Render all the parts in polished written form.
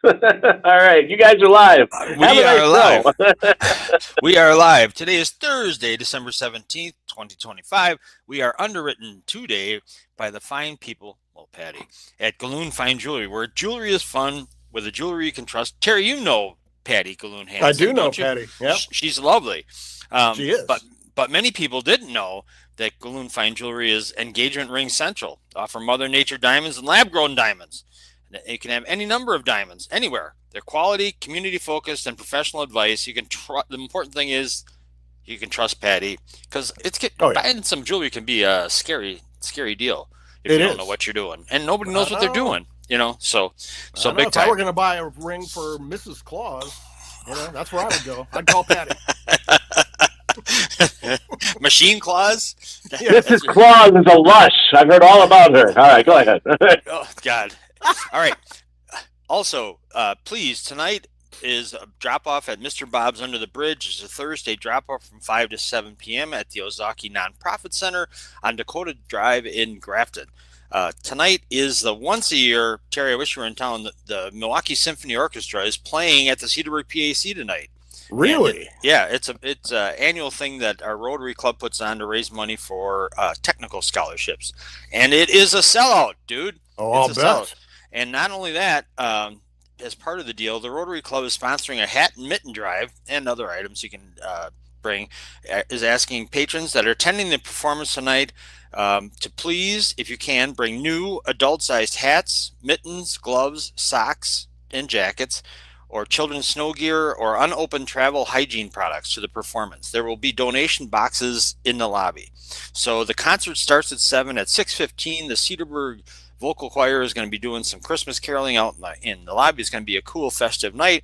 All right, you guys are live. Have a We are nice live. show. We are live. Today is Thursday, December 17th, 2025. We are underwritten today by the fine people, well, Patty, at Galoon Fine Jewelry, where jewelry is fun with a jewelry you can trust. Terry, you know Patty Galoon I do Hansen, know don't you? Patty. Yep, She's lovely. she But is. many people didn't know that Galoon Fine Jewelry is engagement ring central. Offer Mother Nature diamonds and lab grown diamonds. You can have any number of diamonds anywhere. They're quality, community focused, and professional advice. You can the important thing is you can trust Patty because Oh yeah, buying some jewelry can be a scary deal if it you don't know is. what you're doing, and nobody I knows what they're know. doing. So I know. big If I were time. going to buy a ring for Mrs. Claus, that's where I would go. I'd call Patty. Machine claws. Yeah. Mrs. Claus is a lush. I've heard all about her. All right, go ahead. Oh God. All right. Also, please, tonight is a drop off at Mr. Bob's Under the Bridge. It's a Thursday drop off from 5 to 7 p.m. at the Ozaki Nonprofit Center on Dakota Drive in Grafton. Tonight is the once a year, Terry, I wish you were in town, the Milwaukee Symphony Orchestra is playing at the Cedarburg PAC tonight. Really? Yeah, it's a annual thing that our Rotary Club puts on to raise money for technical scholarships, and it is a sellout, dude. Oh, It's I'll a sellout. bet. And not only that, as part of the deal, the Rotary Club is sponsoring a hat and mitten drive and other items you can bring. Is asking patrons that are attending the performance tonight to please, if you can, bring new adult-sized hats, mittens, gloves, socks, and jackets, or children's snow gear, or unopened travel hygiene products to the performance. There will be donation boxes in the lobby. So the concert starts at 7. At 6:15, the Cedarburg Vocal Choir is going to be doing some Christmas caroling out in the lobby. It's going to be a cool, festive night.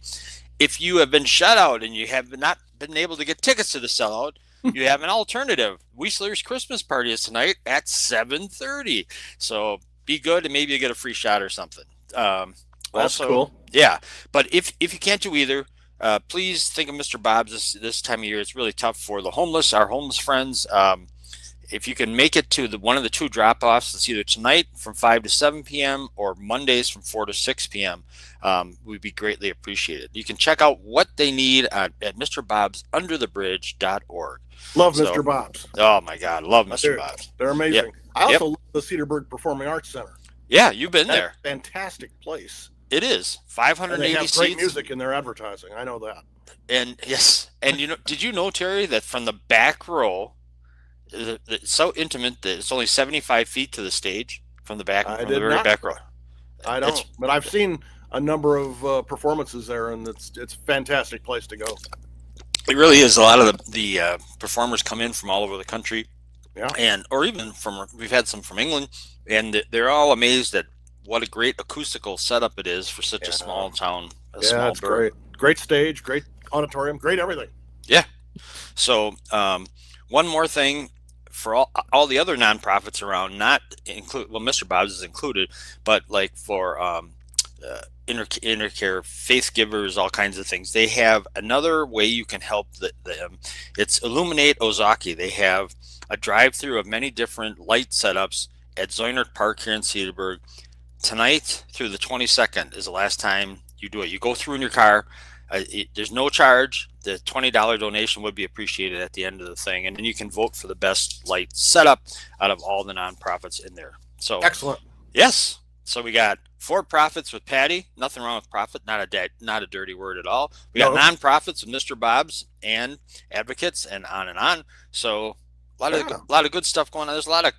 If you have been shut out and you have not been able to get tickets to the sellout, you have an alternative. Whistler's Christmas party is tonight at 7:30. So be good and maybe you get a free shot or something. That's Also, cool. yeah. But if you can't do either, please think of Mr. Bob's this time of year. It's really tough for the homeless, our homeless friends. If you can make it to one of the two drop-offs, it's either tonight from 5 to 7 p.m. or Mondays from 4 to 6 p.m. Would be greatly appreciated. You can check out what they need at mrbobsunderthebridge.org. Love So, Mr. Bob's. oh my God, love I Mr. do. Bob's. They're Yep, amazing. I yep, also love the Cedarburg Performing Arts Center. yeah. You've been That's there. a fantastic place. It is And they 580 have great seats, music in their advertising. I know that. and yes, and did you know, Terry, that from the back row, it's so intimate that it's only 75 feet to the stage from the back, I from the did very not. back row. I It's don't. But I've seen a number of performances there, and it's a fantastic place to go. It really is. A lot of the performers come in from all over the country, Yeah. and or even from we've had some from England, and they're all amazed at what a great acoustical setup it is for such a Yeah. small town, a Yeah, small it's burg. great. Great stage, great auditorium, great everything. Yeah. So one more thing for all the other nonprofits around, not include well, Mr. Bob's is included, but like for intercare, faith givers, all kinds of things. They have another way you can help them. It's Illuminate Ozaki. They have a drive-through of many different light setups at Zoinert Park here in Cedarburg. Tonight through the 22nd is the last time you do it. You go through in your car. There's no charge. The $20 donation would be appreciated at the end of the thing, and then you can vote for the best light setup out of all the nonprofits in there. So Excellent. yes, so we got for profits with Patty. Nothing wrong with profit. Not a dirty word at all. We got No. nonprofits with Mr. Bob's and advocates and on and on. So Yeah. a lot of good stuff going on. There's a lot of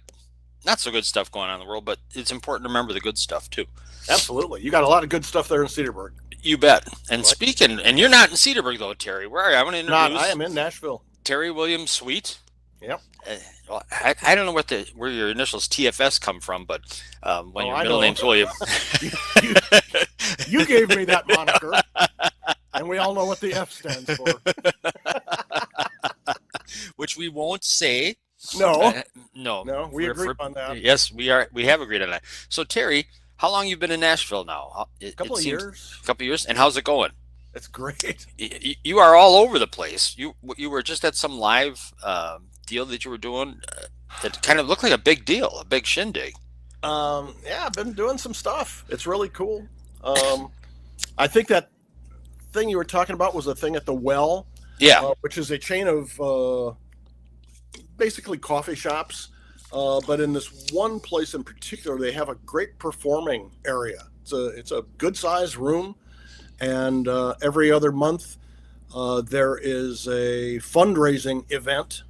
not so good stuff going on in the world, but it's important to remember the good stuff too. Absolutely. You got a lot of good stuff there in Cedarburg. You bet. And Right? speaking, and you're not in Cedarburg though, Terry. Where are you? I want to Not. introduce I am in Nashville. Terry Williams Sweet. Yep. Well, I don't know where your initials TFS come from, but when Oh, your I middle know. name's William, you, you, you gave me that moniker, and we all know what the F stands for. which we won't say. No. No, No, we agreed on that. Yes, we are. We have agreed on that. So Terry, how long you been in Nashville now? A couple of years. A couple of years, and how's it going? It's great. You are all over the place. You were just at some live deal that you were doing that kind of looked like a big deal, a big shindig. Yeah, I've been doing some stuff. It's really cool. Um, I think that thing you were talking about was a thing at the Well, Yeah. which is a chain of basically coffee shops. But in this one place in particular, they have a great performing area. It's a good sized room, and every other month there is a fundraising event,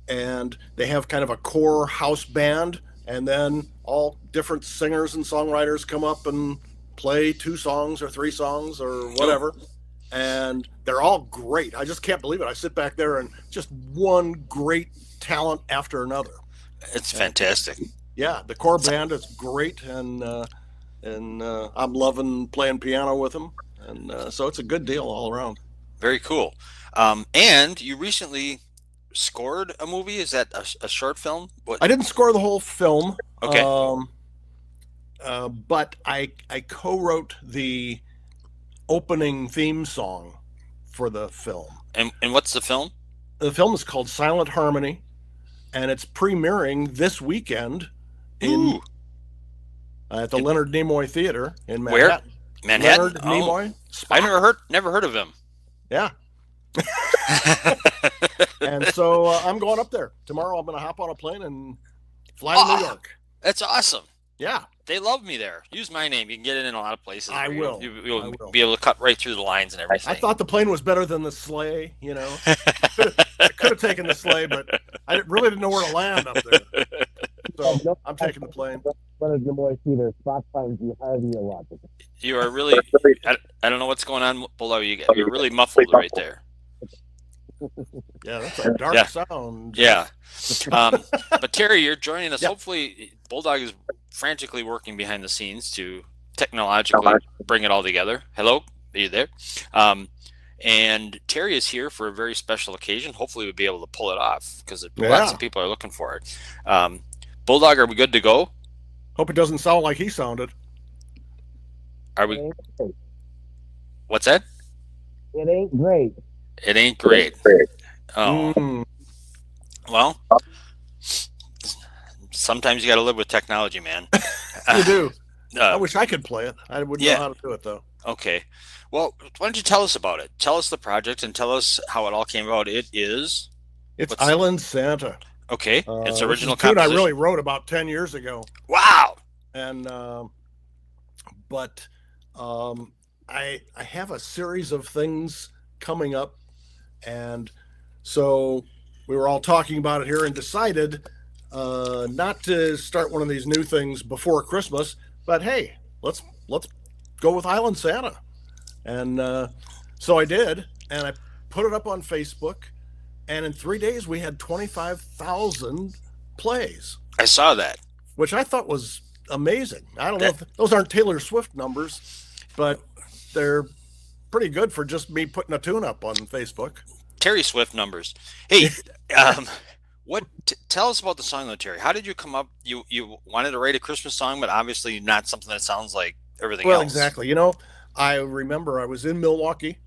and they have kind of a core house band, and then all different singers and songwriters come up and play 2 songs or 3 songs or whatever. And they're all great. I just can't believe it. I sit back there and just one great talent after another. It's fantastic. Yeah, the core band is great, and I'm loving playing piano with them, and so it's a good deal all around. Very cool. And you recently scored a movie. Is that a short film? What? I didn't score the whole film. Okay. But I co-wrote the opening theme song for the film. And what's the film? The film is called Silent Harmony, and it's premiering this weekend at the Leonard Nimoy Theater in Manhattan. Where? Manhattan. Leonard Nimoy. I never heard of him. Yeah. And so I'm going up there tomorrow. I'm going to hop on a plane and fly to New York. That's awesome. Yeah. They love me there. Use my name. You can get it in a lot of places. I will. You'll be able to cut right through the lines and everything. I thought the plane was better than the sleigh, you know. I could have taken the sleigh, but I really didn't know where to land up there. So I'm taking the plane. Leonard Nimoy Theater. Spot finds you highly illogical. You are really. I don't know what's going on below you. You're really muffled right there. Yeah, that's a dark sound. Yeah. But Terry, you're joining us. Yep. Hopefully, Bulldog is frantically working behind the scenes to technologically bring it all together. Hello, are you there? And Terry is here for a very special occasion. Hopefully, we'll be able to pull it off because lots of people are looking for it. Bulldog, are we good to go? Hope it doesn't sound like he sounded. Are we? What's that? It ain't great. It ain't great. Oh. Well, sometimes you got to live with technology, man. You do. I wish I could play it. I wouldn't know how to do it, though. Okay. Well, why don't you tell us about it? Tell us the project and tell us how it all came about. It's Island Santa. Okay. It's original tune composition. I really wrote about 10 years ago. Wow. And I have a series of things coming up, and so we were all talking about it here and decided not to start one of these new things before Christmas, but hey, let's go with Island Santa. And so I did, and I put it up on Facebook, and in 3 days we had 25,000 plays. I saw that, which I thought was amazing. I don't know if those aren't Taylor Swift numbers, but they're pretty good for just me putting a tune up on Facebook. Terry Swift numbers. Hey, tell us about the song though, Terry. How did you come up? You wanted to write a Christmas song, but obviously not something that sounds like everything else. Well, exactly. You know, I remember I was in Milwaukee.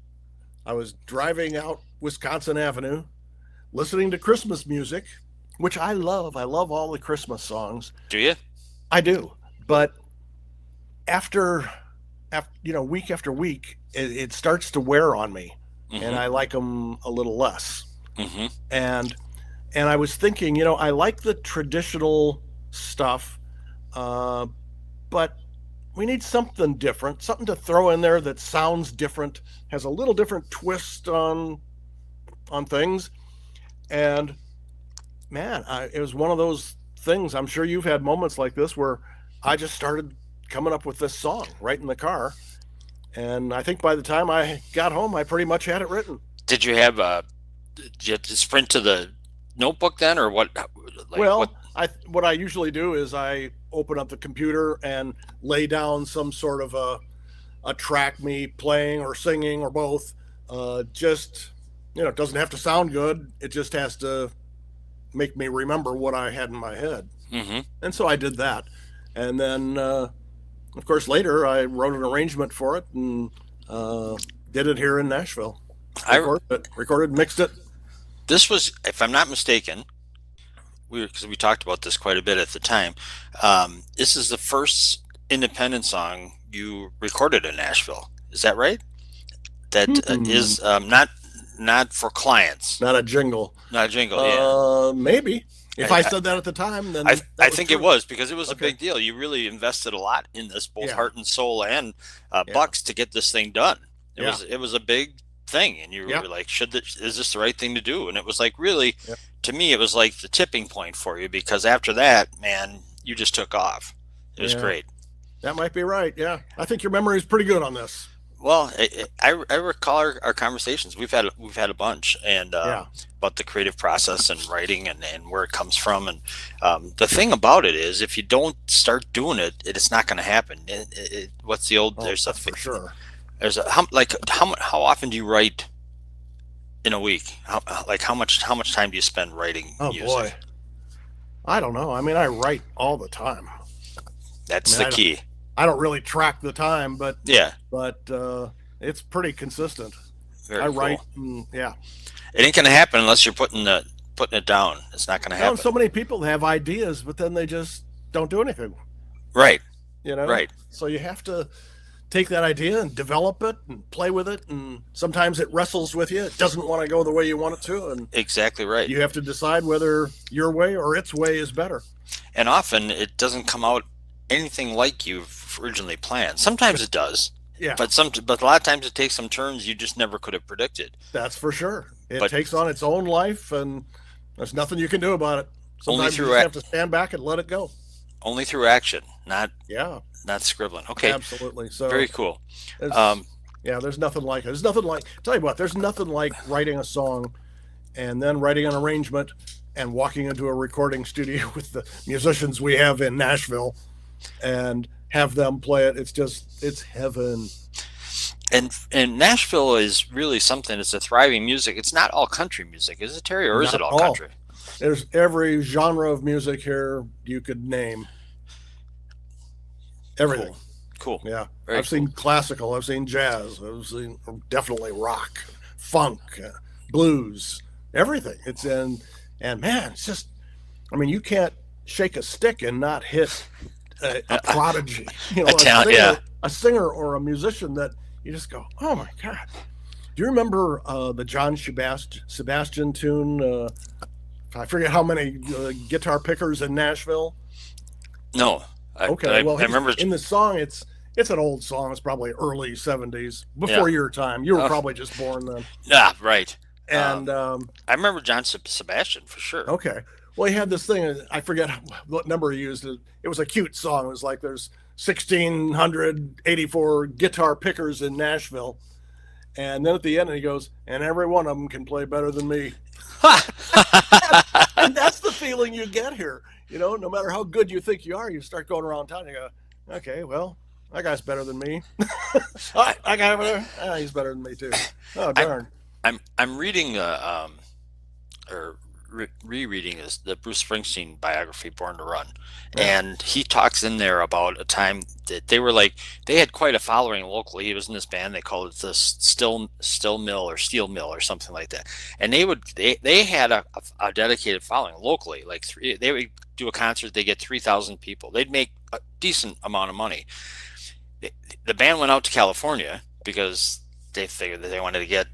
I was driving out Wisconsin Avenue, listening to Christmas music, which I love. I love all the Christmas songs. Do you? I do. But after week after week, it starts to wear on me, and I like them a little less. And I was thinking, I like the traditional stuff, but we need something different, something to throw in there that sounds different, has a little different twist on things. And man, it was one of those things. I'm sure you've had moments like this where I just started coming up with this song right in the car. And I think by the time I got home, I pretty much had it written. Did you have to sprint to the notebook then, or what? What I usually do is I open up the computer and lay down some sort of a track, me playing or singing or both. It doesn't have to sound good. It just has to make me remember what I had in my head. And so I did that. And then, of course, later I wrote an arrangement for it and did it here in Nashville. Recorded, mixed it. This was, if I'm not mistaken, because we talked about this quite a bit at the time, this is the first independent song you recorded in Nashville. Is that right? That is not for clients. Not a jingle. Not a jingle. Yeah. Maybe. If I said that at the time, then I think it was, because it was a Okay. big deal. You really invested a lot in this, both Yeah. heart and soul and Yeah. bucks, to get this thing done. Yeah. It was a big thing, and you Yeah. were like, is this the right thing to do? And it was like, really, Yeah. to me, it was like the tipping point for you, because after that, man, you just took off. It was Yeah. great. That might be right. Yeah, I think your memory is pretty good on this. Well, I recall our conversations. We've had a bunch, and Yeah. about the creative process and writing, and where it comes from. And the thing about it is, if you don't start doing it, it's not going to happen. What's the old? Oh, There's a that's for sure. There's a how often do you write in a week? How much time do you spend writing Oh music? boy, I don't know. I mean, I write all the time. That's I mean, the key. I don't really track the time, but Yeah, it's pretty consistent. very I cool. write, yeah. It ain't going to happen unless you're putting it down. It's not going to You know, happen. so many people have ideas, but then they just don't do anything. Right. You know, Right. So you have to take that idea and develop it and play with it, and sometimes it wrestles with you. It doesn't want to go the way you want it to, and Exactly right. you have to decide whether your way or its way is better. And often it doesn't come out anything like you've originally planned. Sometimes it does, Yeah, but a lot of times it takes some turns you just never could have predicted. that's for sure. It But- takes on its own life, and there's nothing you can do about it. Only Sometimes you through just have to stand back and let it go. Only through action, not Yeah, scribbling. Okay, absolutely. So very cool. it's- yeah, there's nothing like it. There's nothing like, tell you what, there's nothing like writing a song and then writing an arrangement and walking into a recording studio with the musicians we have in Nashville and have them play it. It's heaven. And Nashville is really something. It's a thriving music. It's not all country music, is it, Terry, or is Not it all all. country? There's every genre of music here you could name. Everything. Cool. Yeah. Very I've seen classical, I've seen jazz, I've seen definitely rock, funk, blues, everything. It's and man, it's just, I mean, you can't shake a stick and not hit a prodigy, you know, a singer or a musician that you just go, oh my God. Do you remember the John Sebastian tune? I forget how many guitar pickers in Nashville. No. Okay, I well, remember. in the song, it's an old song. It's probably early '70s, before your time. You were probably just born then. Yeah, right. And I remember John Sebastian for sure. okay, well, he had this thing. I forget what number he used. It was a cute song. It was like there's 1,684 guitar pickers in Nashville, and then at the end he goes, and every one of them can play better than me. And that's the feeling you get here. You know, no matter how good you think you are, you start going around town and you go, okay, well, that guy's better than me. Oh, that guy over there, he's better than me too. Oh, darn. I'm reading rereading the Bruce Springsteen biography, Born to Run, and he talks in there about a time that they had quite a following locally. He was in this band, they called it the Still Mill or Steel Mill or something like that, and they had a dedicated following locally. Like they would do a concert, they get 3,000 people, they'd make a decent amount of money. The band went out to California because they figured that they wanted to get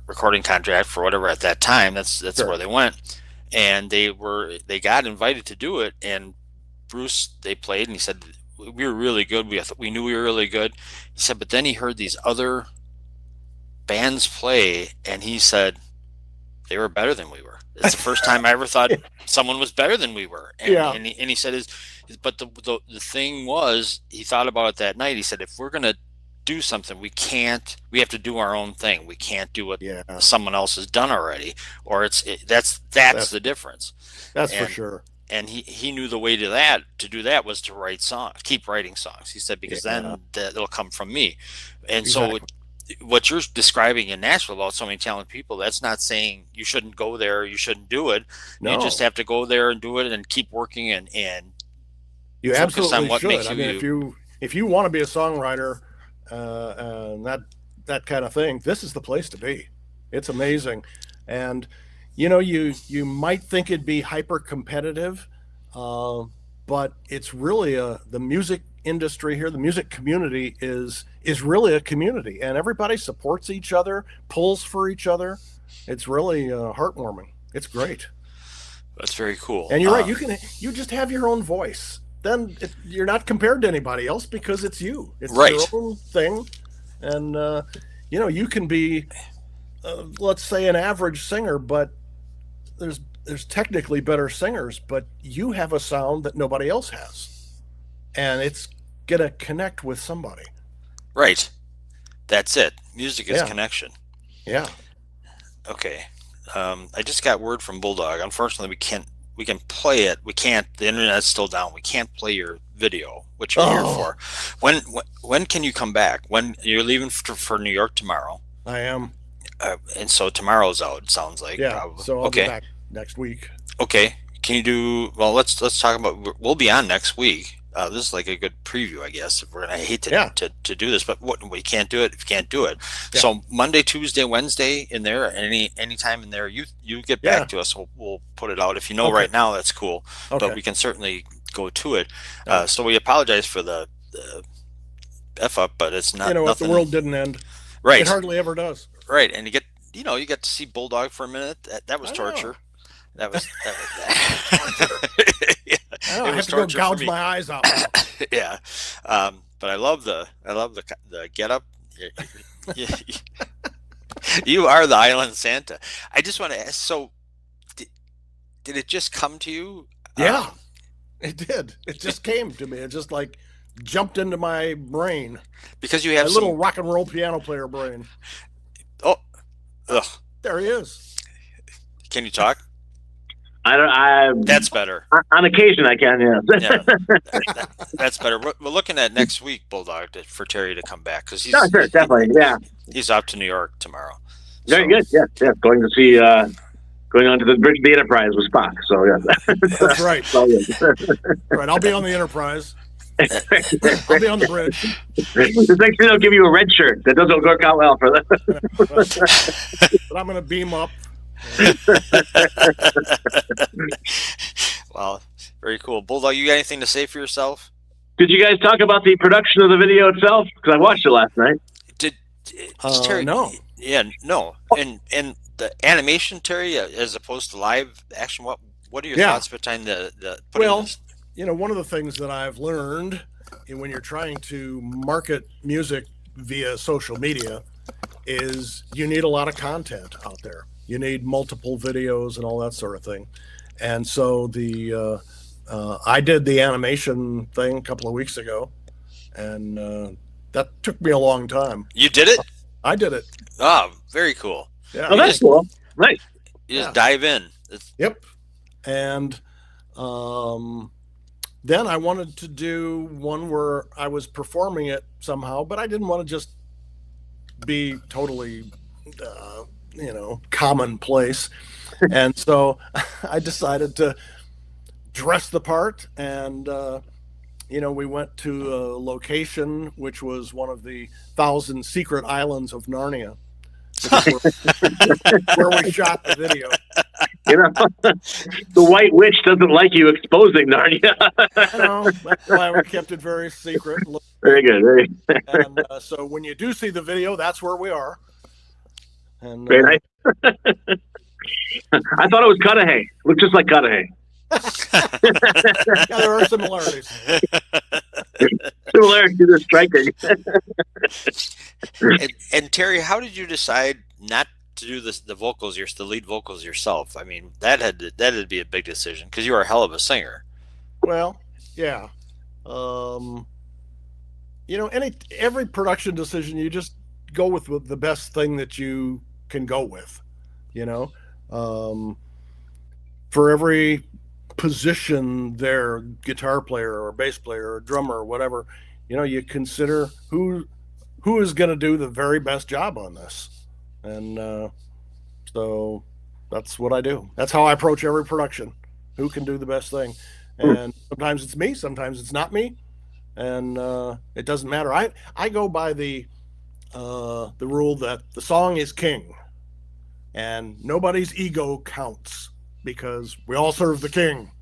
recording contract for whatever at that time. That's Sure. where they went, and they got invited to do it. And Bruce, they played, and he said we were really good. We knew we were really good. He said, but then he heard these other bands play, and he said they were better than we were. It's the first time I ever thought someone was better than we were. And, Yeah. and he said but the thing was, he thought about it that night. He said, if we're gonna do something, we have to do our own thing. We can't do what someone else has done already, or that's the difference. That's for sure. And he knew the way to do that was to write songs, keep writing songs. He said, because then it'll come from me. And Exactly. so what you're describing in Nashville about so many talented people, that's not saying you shouldn't go there, you shouldn't do it. No. You just have to go there and do it and keep working and You focus absolutely on what should. makes I you mean, if you want to be a songwriter, that kind of thing, this is the place to be. It's amazing, and you know, you might think it'd be hyper competitive, but it's really the music industry here, the music community is really a community, and everybody supports each other, pulls for each other. It's really heartwarming. It's great. That's very cool. And you're right. You just have your own voice. Then you're not compared to anybody else because it's you. It's right. your own thing, and you can be, let's say, an average singer, but there's technically better singers, but you have a sound that nobody else has, and it's gonna connect with somebody. Right. That's it. Music is connection. Yeah. Okay. I just got word from Bulldog. Unfortunately, we can play it. We can't. The internet's still down. We can't play your video, which you're here for. When can you come back? When you're leaving for New York tomorrow? I am. And so tomorrow's out. It sounds like. Yeah. Probably. So I'll be back next week. Okay. Can you do? Well, let's talk about. We'll be on next week. This is like a good preview, I guess. I hate to do this, but we can't do it if you can't do it. Yeah. So Monday, Tuesday, Wednesday in there, any time in there, you get back to us. We'll put it out. If you know right now, that's cool. Okay. But we can certainly go to it. So we apologize for the F up, but it's not. Nothing. The world didn't end. Right. It hardly ever does. Right, and you get to see Bulldog for a minute. That was torture. That was I have to go gouge my eyes out. Yeah, but I love the get up. You are the Island Santa. I just want to ask. So, did it just come to you? Yeah, it did. It just came to me. It just like jumped into my brain because you have a little rock and roll piano player brain. Oh, there he is. Can you talk? That's better. On occasion, I can. Yeah. That's better. We're looking at next week, Bulldog, for Terry to come back because sure, definitely, yeah. He's off to New York tomorrow. Very good. Yeah. Going to see, going on to the bridge of the Enterprise with Spock. So yeah. That's right. Right. I'll be on the Enterprise. I'll be on the bridge. Just make sure they'll give you a red shirt. That doesn't work out well for them. But I'm going to beam up. Well, very cool. Bulldog, you got anything to say for yourself? Did you guys talk about the production of the video itself? Because I watched it last night. Did Terry? No. Yeah, no. And the animation, Terry, as opposed to live action. What are your thoughts behind the? Well, one of the things that I've learned when you're trying to market music via social media is you need a lot of content out there. You need multiple videos and all that sort of thing. And so I did the animation thing a couple of weeks ago, and that took me a long time. You did it? I did it. Oh, very cool. Yeah. Oh, that's cool. Nice. You just dive in. Yep. And then I wanted to do one where I was performing it somehow, but I didn't want to just be totally commonplace. And so I decided to dress the part, and we went to a location which was one of the 1,000 secret islands of Narnia, where we shot the video. The White Witch doesn't like you exposing Narnia. That's why we kept it very secret. Very good. And so when you do see the video, that's where we are. And very nice. I thought it was Cudahy. Looked just like Cudahy. Yeah, there are similarities. Similarities are striking. And Terry, how did you decide not to do the vocals, the lead vocals yourself? I mean, that had to be a big decision because you are a hell of a singer. Well, yeah. Every production decision, you just go with the best thing that you can go with. For every position there, guitar player or bass player or drummer or whatever, you consider who is going to do the very best job on this. And so that's what I do. That's how I approach every production. Who can do the best thing? And sometimes it's me, sometimes it's not me. And it doesn't matter. I go by the rule that the song is king. And nobody's ego counts because we all serve the king.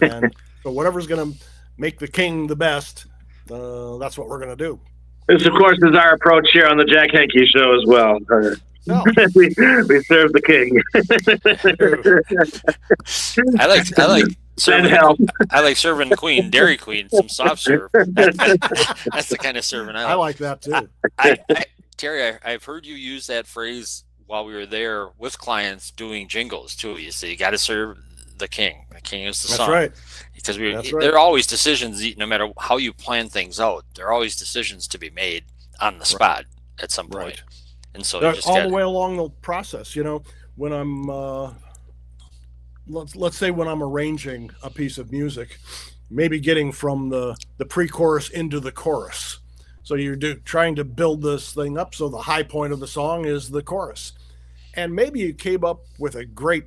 And so whatever's going to make the king the best, that's what we're going to do. This, of course, is our approach here on the Jack Henke Show as well. No. we serve the king. I like serving. help. I like serving Queen, Dairy Queen, some soft serve. That's the kind of serving I like that too. Terry, I've heard you use that phrase while we were there with clients doing jingles too. You say you got to serve the king. The king is the song. That's right. Because That's right. there are always decisions, no matter how you plan things out. There are always decisions to be made on the spot at some point. Right. And so All you just the way along the process, when I'm let's say when I'm arranging a piece of music, maybe getting from the pre-chorus into the chorus. So you're trying to build this thing up so the high point of the song is the chorus. And maybe you came up with a great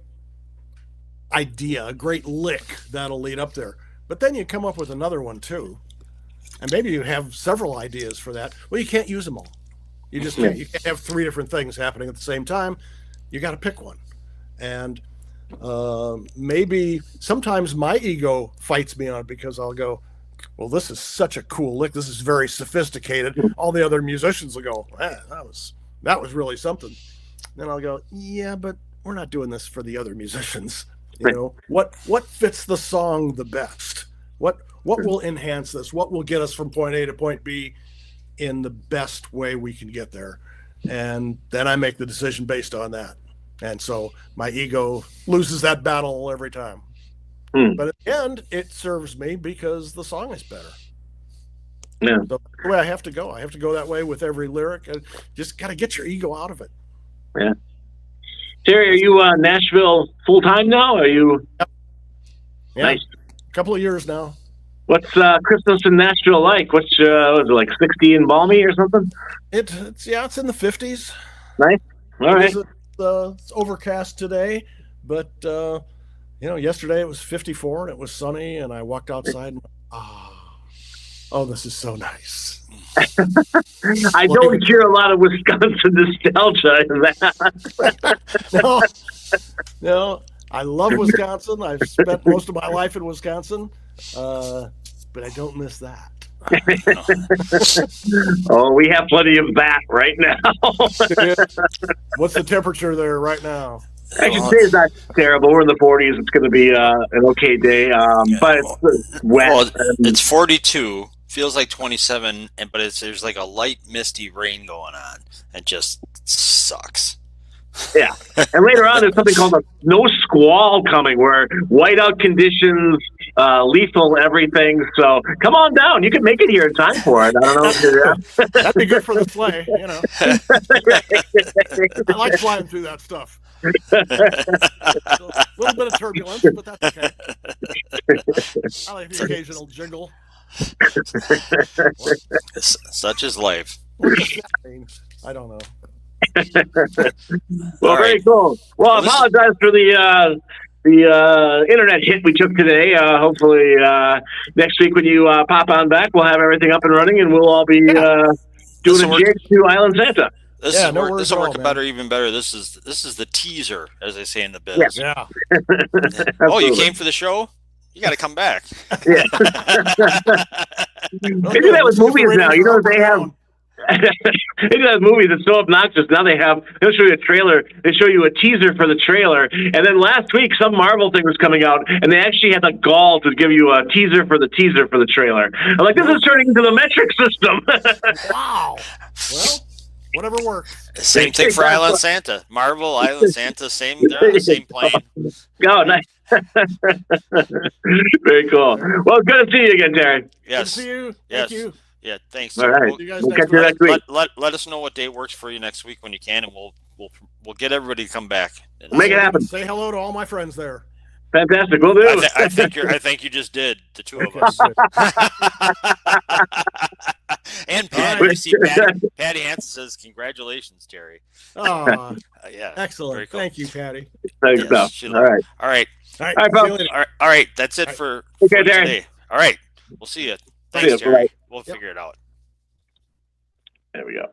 idea, a great lick that'll lead up there. But then you come up with another one too. And maybe you have several ideas for that. Well, you can't use them all. You just can't. You can't have three different things happening at the same time. You got to pick one. And maybe sometimes my ego fights me on it because I'll go, well, this is such a cool lick. This is very sophisticated. All the other musicians will go, man, that was really something. Then I'll go, yeah, but we're not doing this for the other musicians. What fits the song the best? What will enhance this? What will get us from point A to point B in the best way we can get there? And then I make the decision based on that. And so my ego loses that battle every time. But at the end, it serves me because the song is better. Yeah. So that's the way I have to go. I have to go that way with every lyric. I just got to get your ego out of it. Yeah. Terry, are you Nashville full time now? Are you? Yep. Yeah. Nice. A couple of years now. What's Christmas in Nashville like? What's was it like 60 and balmy or something? It's in the 50s. Nice. All right. It's overcast today, but yesterday it was 54 and it was sunny, and I walked outside and oh, this is so nice. I don't hear a lot of Wisconsin nostalgia in that. No, I love Wisconsin. I've spent most of my life in Wisconsin, but I don't miss that. Oh, we have plenty of that right now. What's the temperature there right now? I can say it's not terrible. We're in the 40s. It's going to be an okay day, but it's wet. Well, it's 42. Feels like 27, but there's like a light misty rain going on. It just sucks. Yeah, and later on there's something called a no squall coming, where whiteout conditions, lethal everything. So come on down. You can make it here in time for it. I don't know. That'd be good for the sleigh. I like flying through that stuff. A little bit of turbulence, but that's okay. I like the occasional jiggle. Such is life. I don't know. Well, very cool. Well, I apologize for the internet hit we took today. Hopefully next week when you pop on back, we'll have everything up and running, and we'll all be doing a jig to Island Santa. This will work even better. This is the teaser, as they say in the biz. Yes. Yeah. Oh, you came for the show? You got to come back. Yeah. They do that with movies now. They have. They do that with movies. It's so obnoxious. Now they'll show you a trailer. They show you a teaser for the trailer, and then last week some Marvel thing was coming out, and they actually had the gall to give you a teaser for the trailer. I'm like, this is turning into the metric system. Wow. Well, whatever works. Same thing for Island Santa. Marvel, Island Santa, they're on the same plane. Oh, nice. Very cool. Well, good to see you again, Terry. Yes. Good to see you. Yes. Thank you. Yeah, thanks. All right. We'll catch you next week. Let us know what day works for you next week when you can, and we'll get everybody to come back. Make it happen. Say hello to all my friends there. Fantastic. We'll do. I think you just did, the two of us. And Patty, you see, Patty Hansen says, "Congratulations, Terry." Oh, yeah, excellent. Cool. Thank you, Patty. Thanks, yes, all right. All right. Folks. All right. That's it for today. All right. We'll see you. Thanks, Terry. We'll figure it out. There we go.